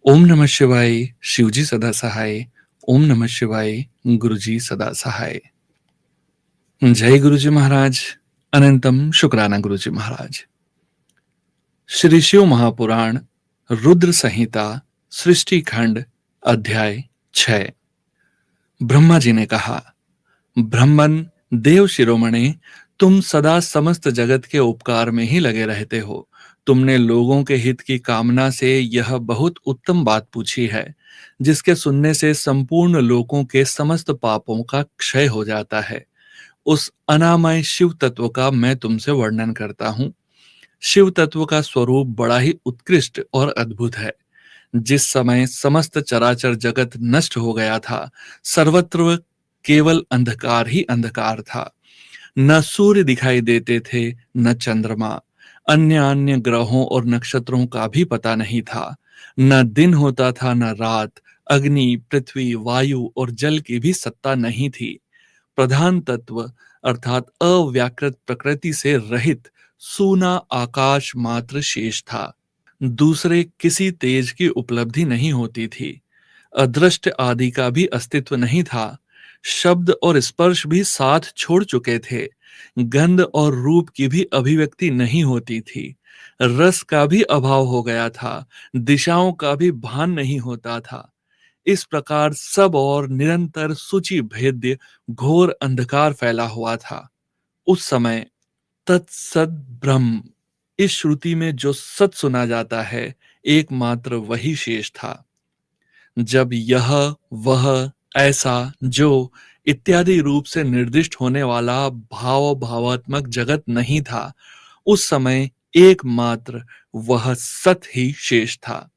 ओम नमः शिवाय, शिवजी सदा सहाय। ओम नमः शिवाय, गुरुजी सदा सहाय। जय गुरुजी महाराज। अनंतम शुक्राना गुरुजी महाराज। श्री शिव महापुराण रुद्र संहिता सृष्टि खंड अध्याय 6। ब्रह्मा जी ने कहा, ब्रह्मन देव शिरोमणि, तुम सदा समस्त जगत के उपकार में ही लगे रहते हो। तुमने लोगों के हित की कामना से यह बहुत उत्तम बात पूछी है, जिसके सुनने से संपूर्ण लोगों के समस्त पापों का क्षय हो जाता है। उस अनामय शिव तत्व का मैं तुमसे वर्णन करता हूँ। शिव तत्व का स्वरूप बड़ा ही उत्कृष्ट और अद्भुत है। जिस समय समस्त चराचर जगत नष्ट हो गया था, सर्वत्र केवल अंधकार ही अंधकार था। न सूर्य दिखाई देते थे, न चंद्रमा। अन्य अन्य ग्रहों और नक्षत्रों का भी पता नहीं था। न दिन होता था, न रात। अग्नि, पृथ्वी, वायु और जल की भी सत्ता नहीं थी। प्रधान तत्व अर्थात अव्याकृत प्रकृति से रहित सूना आकाश मात्र शेष था। दूसरे किसी तेज की उपलब्धि नहीं होती थी। अदृष्ट आदि का भी अस्तित्व नहीं था। शब्द और स्पर्श भी साथ छोड़ चुके थे। गंध और रूप की भी अभिव्यक्ति नहीं होती थी। रस का भी अभाव हो गया था। दिशाओं का भी भान नहीं होता था। इस प्रकार सब और निरंतर सूचि भेद्य घोर अंधकार फैला हुआ था। उस समय तत्सत ब्रह्म, इस श्रुति में जो सत सुना जाता है, एकमात्र वही शेष था। जब यह, वह, ऐसा, जो इत्यादि रूप से निर्दिष्ट होने वाला भावात्मक जगत नहीं था, उस समय एकमात्र वह सत ही शेष था,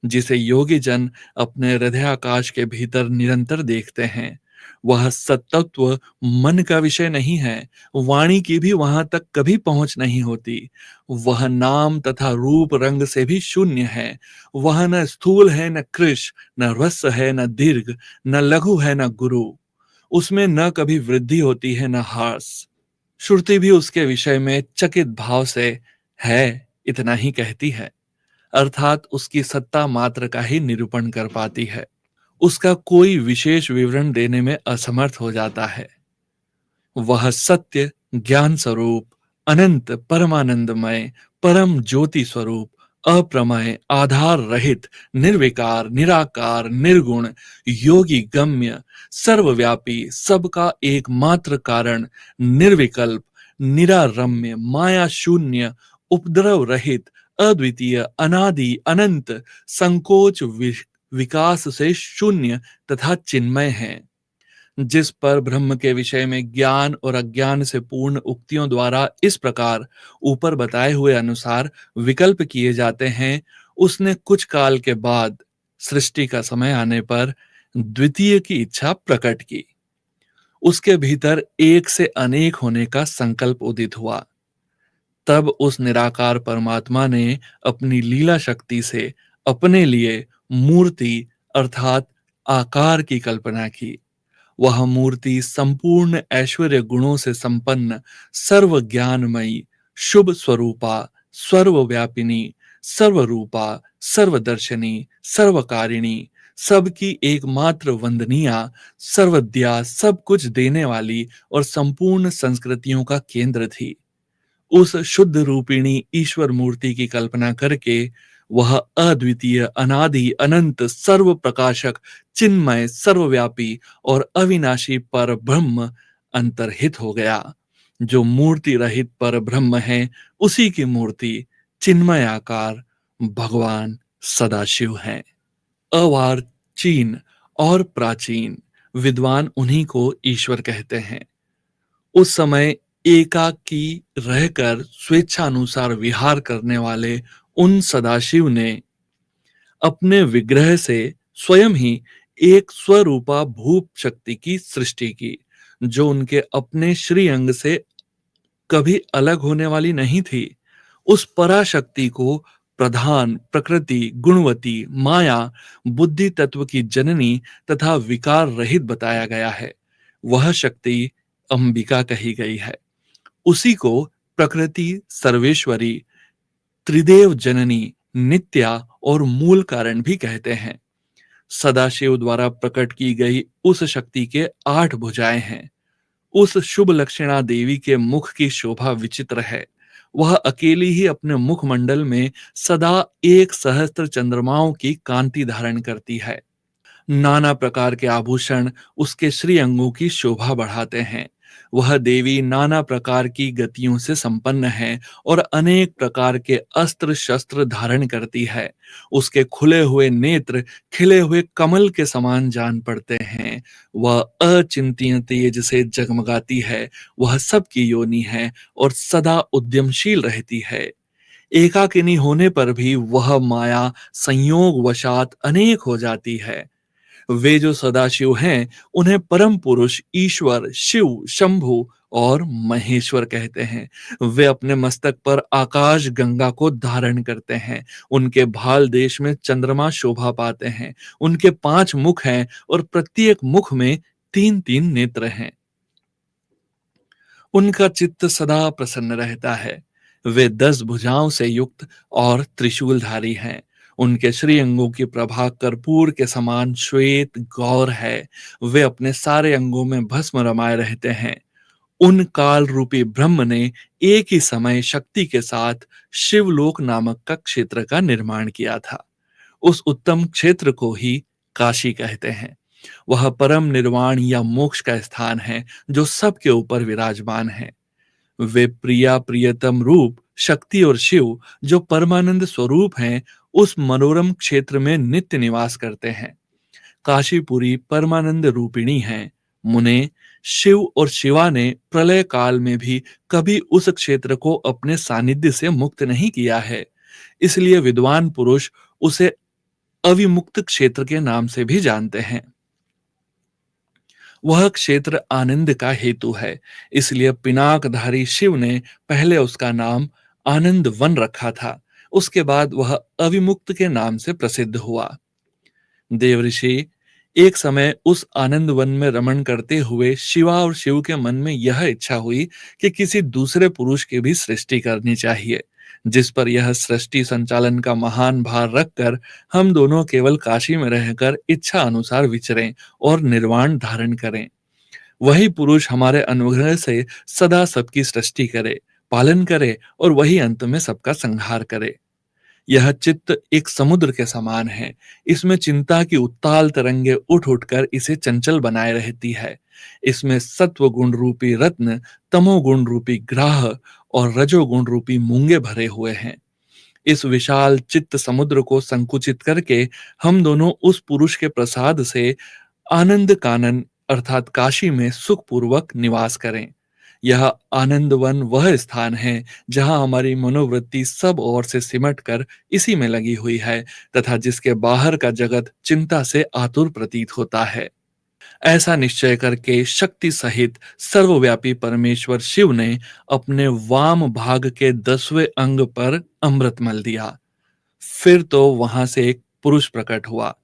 जिसे योगी जन अपने हृदयाकाश के भीतर निरंतर देखते हैं। वह सत्तत्व मन का विषय नहीं है। वाणी की भी वहां तक कभी पहुंच नहीं होती। वह नाम तथा रूप रंग से भी शून्य है। वह न स्थूल है, न कृश, न ह्रस्व है, न दीर्घ, न लघु है, न गुरु। उसमें न कभी वृद्धि होती है, न ह्रास। श्रुति भी उसके विषय में चकित भाव से है इतना ही कहती है, अर्थात उसकी सत्ता मात्र का ही निरूपण कर पाती है। उसका कोई विशेष विवरण देने में असमर्थ हो जाता है। वह सत्य, ज्ञान स्वरूप, अनंत परमानंदमय, परम ज्योति स्वरूप, अप्रमेय, आधार रहित, निर्विकार, निराकार, निर्गुण, योगी गम्य, सर्वव्यापी, सबका एकमात्र कारण, निर्विकल्प, निरारम्य, माया शून्य, उपद्रव रहित, अद्वितीय, अनादि, अनंत, संकोच विकास से शून्य तथा चिन्मय है। जिस पर ब्रह्म के विषय में ज्ञान और अज्ञान से पूर्ण उक्तियों द्वारा इस प्रकार ऊपर बताए हुए अनुसार विकल्प किए जाते हैं, उसने कुछ काल के बाद सृष्टि का समय आने पर द्वितीय की इच्छा प्रकट की। उसके भीतर एक से अनेक होने का संकल्प उदित हुआ। तब उस निराकार परमात्मा ने अपनी लीला शक्ति से अपने लिए मूर्ति अर्थात आकार की कल्पना की। वह मूर्ति संपूर्ण ऐश्वर्य गुणों से संपन्न, सर्व ज्ञानमयी, शुभ स्वरूपा, सर्वव्यापिनी, सर्वरूपा, सर्वदर्शनी, सर्वकारिणी, सबकी एकमात्र वंदनीया, सर्वद्या, सब कुछ देने वाली और संपूर्ण संस्कृतियों का केंद्र थी। उस शुद्ध रूपिणी ईश्वर मूर्ति की कल्पना करके वह अद्वितीय, अनादि, अनंत, सर्व प्रकाशक, चिन्मय, सर्वव्यापी और अविनाशी पर ब्रह्म अंतर्हित हो गया। जो मूर्ति रहित पर ब्रह्म है, उसी की मूर्ति चिन्मय आकार भगवान सदाशिव हैं। अवार्चीन और प्राचीन विद्वान उन्हीं को ईश्वर कहते हैं। उस समय एकाकी रहकर स्वेच्छानुसार विहार करने वाले उन सदाशिव ने अपने विग्रह से स्वयं ही एक स्वरूपा भूप शक्ति की सृष्टि की, जो उनके अपने श्री अंग से कभी अलग होने वाली नहीं थी। उस पराशक्ति को प्रधान, प्रकृति, गुणवती, माया, बुद्धि तत्व की जननी तथा विकार रहित बताया गया है। वह शक्ति अंबिका कही गई है। उसी को प्रकृति सर्वेश्वरी, त्रिदेव जननी नित्या और मूल कारण भी कहते हैं। सदाशिव द्वारा प्रकट की गई उस शक्ति के 8 भुजाएं हैं। उस शुभ लक्षणा देवी के मुख की शोभा विचित्र है। वह अकेली ही अपने मुखमंडल में सदा 1 सहस्त्र चंद्रमाओं की कांति धारण करती है। नाना प्रकार के आभूषण उसके श्री अंगों की शोभा बढ़ाते हैं। वह देवी नाना प्रकार की गतियों से संपन्न है और अनेक प्रकार के अस्त्र शस्त्र धारण करती है। उसके खुले हुए नेत्र खिले हुए कमल के समान जान पड़ते हैं। वह अचिंत्य तेज से जगमगाती है। वह सबकी योनि है और सदा उद्यमशील रहती है। एकाकिनी होने पर भी वह माया संयोग वशात अनेक हो जाती है। वे जो सदाशिव हैं उन्हें परम पुरुष ईश्वर शिव शंभु और महेश्वर कहते हैं। वे अपने मस्तक पर आकाश गंगा को धारण करते हैं। उनके भाल देश में चंद्रमा शोभा पाते हैं। उनके 5 मुख हैं और प्रत्येक मुख में 3-3 नेत्र हैं। उनका चित्त सदा प्रसन्न रहता है। वे 10 भुजाओं से युक्त और त्रिशूलधारी हैं। उनके श्री अंगों की प्रभा कर्पूर के समान श्वेत गौर है। वे अपने सारे अंगों में भस्म रमाए रहते हैं। उन काल रूपी ब्रह्म ने एक ही समय शक्ति के साथ शिवलोक नामक का क्षेत्र का निर्माण किया था। उस उत्तम क्षेत्र को ही काशी कहते हैं। वह परम निर्वाण या मोक्ष का स्थान है जो सबके ऊपर विराजमान है। वे प्रिया प्रियतम रूप शक्ति और शिव जो परमानंद स्वरूप हैं उस मनोरम क्षेत्र में नित्य निवास करते हैं। काशीपुरी परमानंद रूपिणी है। मुने शिव और शिवा ने प्रलय काल में भी कभी उस क्षेत्र को अपने सानिध्य से मुक्त नहीं किया है। इसलिए विद्वान पुरुष उसे अविमुक्त क्षेत्र के नाम से भी जानते हैं। वह क्षेत्र आनंद का हेतु है। इसलिए पिनाकधारी शिव ने पहले उसका नाम आनंद वन रखा था। उसके बाद वह अविमुक्त के नाम से प्रसिद्ध हुआ। देवऋषि एक समय उस आनंद वन में रमण करते हुए शिवा और शिव के मन में यह इच्छा हुई कि किसी दूसरे पुरुष की भी सृष्टि करनी चाहिए, जिस पर यह सृष्टि संचालन का महान भार रखकर हम दोनों केवल काशी में रहकर इच्छा अनुसार विचरें और निर्वाण धारण करें। वही पुरुष हमारे अनुग्रह से सदा सबकी सृष्टि करे, पालन करे और वही अंत में सबका संहार करे। यह चित्त एक समुद्र के समान है। इसमें चिंता की उत्ताल तरंगे उठ उठकर इसे चंचल बनाए रहती है। इसमें सत्व गुण रूपी रत्न, तमोगुण रूपी ग्राह और रजोगुण रूपी मूंगे भरे हुए हैं। इस विशाल चित्त समुद्र को संकुचित करके हम दोनों उस पुरुष के प्रसाद से आनंद कानन अर्थात काशी में सुखपूर्वक निवास करें। यह आनंदवन वह स्थान है जहां हमारी मनोवृत्ति सब ओर से सिमटकर इसी में लगी हुई है तथा जिसके बाहर का जगत चिंता से आतुर प्रतीत होता है। ऐसा निश्चय करके शक्ति सहित सर्वव्यापी परमेश्वर शिव ने अपने वाम भाग के 10वें अंग पर अमृत मल दिया। फिर तो वहां से एक पुरुष प्रकट हुआ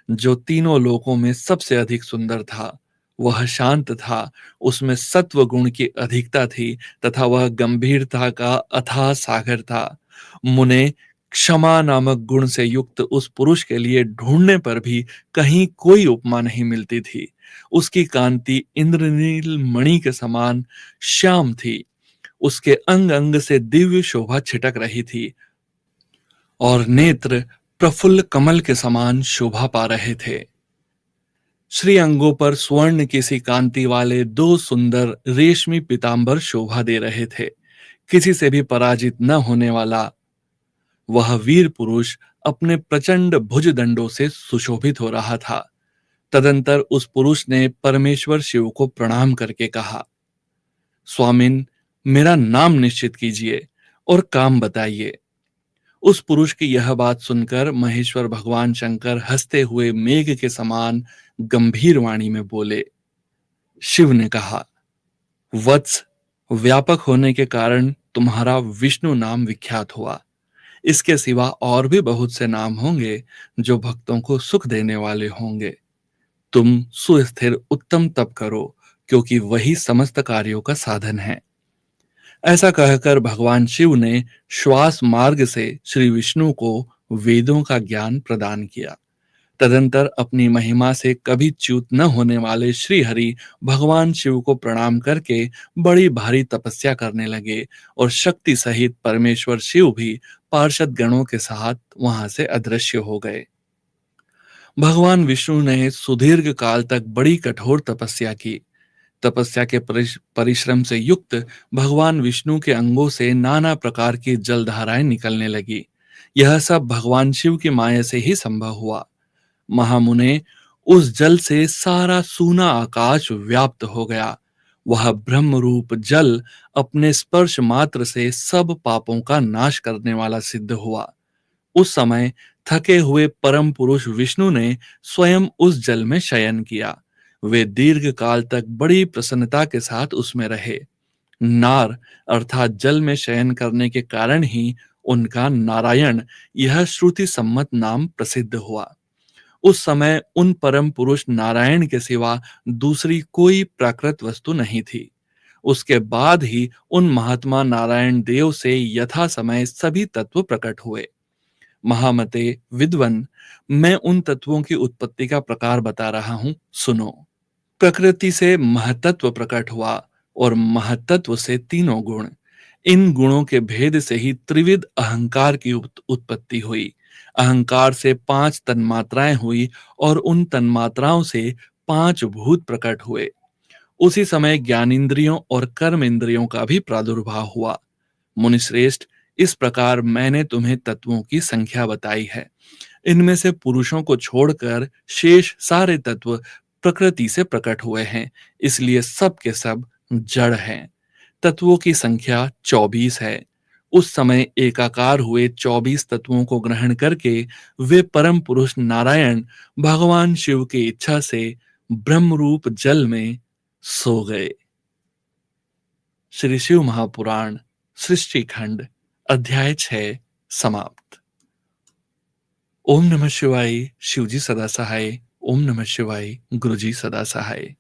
जो तीनों लोकों में सबसे अधिक सुंदर था। वह शांत था, उसमें सत्व गुण की अधिकता थी तथा वह गंभीरता का अथाह सागर था। मुने क्षमा नामक गुण से युक्त उस पुरुष के लिए ढूंढने पर भी कहीं कोई उपमा नहीं मिलती थी। उसकी कांति इंद्रनील मणि के समान श्याम थी। उसके अंग अंग से दिव्य शोभा छिटक रही थी और नेत्र प्रफुल्ल कमल के समान शोभा पा रहे थे। श्री अंगों पर स्वर्ण की सी कांति वाले 2 सुंदर रेशमी पीतांबर शोभा दे रहे थे। किसी से भी पराजित न होने वाला वह वीर पुरुष अपने प्रचंड भुज दंडों से सुशोभित हो रहा था। तदंतर उस पुरुष ने परमेश्वर शिव को प्रणाम करके कहा, स्वामिन, मेरा नाम निश्चित कीजिए और काम बताइए। उस पुरुष की यह बात सुनकर महेश्वर भगवान शंकर हंसते हुए मेघ के समान गंभीर वाणी में बोले। शिव ने कहा, वत्स, व्यापक होने के कारण तुम्हारा विष्णु नाम विख्यात हुआ। इसके सिवा और भी बहुत से नाम होंगे जो भक्तों को सुख देने वाले होंगे। तुम सुस्थिर उत्तम तप करो, क्योंकि वही समस्त कार्यों का साधन है। ऐसा कहकर भगवान शिव ने श्वास मार्ग से श्री विष्णु को वेदों का ज्ञान प्रदान किया। तदंतर अपनी महिमा से कभी च्युत न होने वाले श्री हरि भगवान शिव को प्रणाम करके बड़ी भारी तपस्या करने लगे और शक्ति सहित परमेश्वर शिव भी पार्षद गणों के साथ वहां से अदृश्य हो गए। भगवान विष्णु ने सुदीर्घ काल तक बड़ी कठोर तपस्या की। तपस्या के परिश्रम से युक्त भगवान विष्णु के अंगों से नाना प्रकार की जलधाराएं निकलने लगी। यह सब भगवान शिव की माया से ही संभव हुआ। महामुने, उस जल से सारा सूना आकाश व्याप्त हो गया। वह ब्रह्म रूप जल अपने स्पर्श मात्र से सब पापों का नाश करने वाला सिद्ध हुआ। उस समय थके हुए परम पुरुष विष्णु ने स्वयं उस जल में शयन किया। वे दीर्घ काल तक बड़ी प्रसन्नता के साथ उसमें रहे। नार अर्थात जल में शयन करने के कारण ही उनका नारायण यह श्रुति सम्मत नाम प्रसिद्ध हुआ। उस समय उन परम पुरुष नारायण के सिवा दूसरी कोई प्राकृत वस्तु नहीं थी। उसके बाद ही उन महात्मा नारायण देव से यथा समय सभी तत्व प्रकट हुए। महामते विद्वन, मैं उन तत्वों की उत्पत्ति का प्रकार बता रहा हूं, सुनो। प्रकृति से महतत्व प्रकट हुआ और महतत्व से तीनों गुण। इन गुणों के भेद से ही त्रिविध अहंकार की उत्पत्ति हुई। अहंकार से 5 तन्मात्राएं हुई और उन तन्मात्राओं से 5 भूत प्रकट हुए। उसी समय ज्ञानेंद्रियों और कर्म इंद्रियों का भी प्रादुर्भाव हुआ। मुनिश्रेष्ठ, इस प्रकार मैंने तुम्हें तत्वों की संख्या बताई है। इनमें से पुरुषों को छोड़कर शेष सारे तत्व प्रकृति से प्रकट हुए हैं, इसलिए सब के सब जड़ हैं। तत्वों की संख्या 24 है। उस समय एकाकार हुए 24 तत्वों को ग्रहण करके वे परम पुरुष नारायण भगवान शिव की इच्छा से ब्रह्म रूप जल में सो गए। श्री शिव महापुराण सृष्टि खंड अध्याय 6 समाप्त। ओम नमः शिवाय। शिवजी सदा सहाय। ओम नमः शिवाय। गुरुजी सदा सहाय।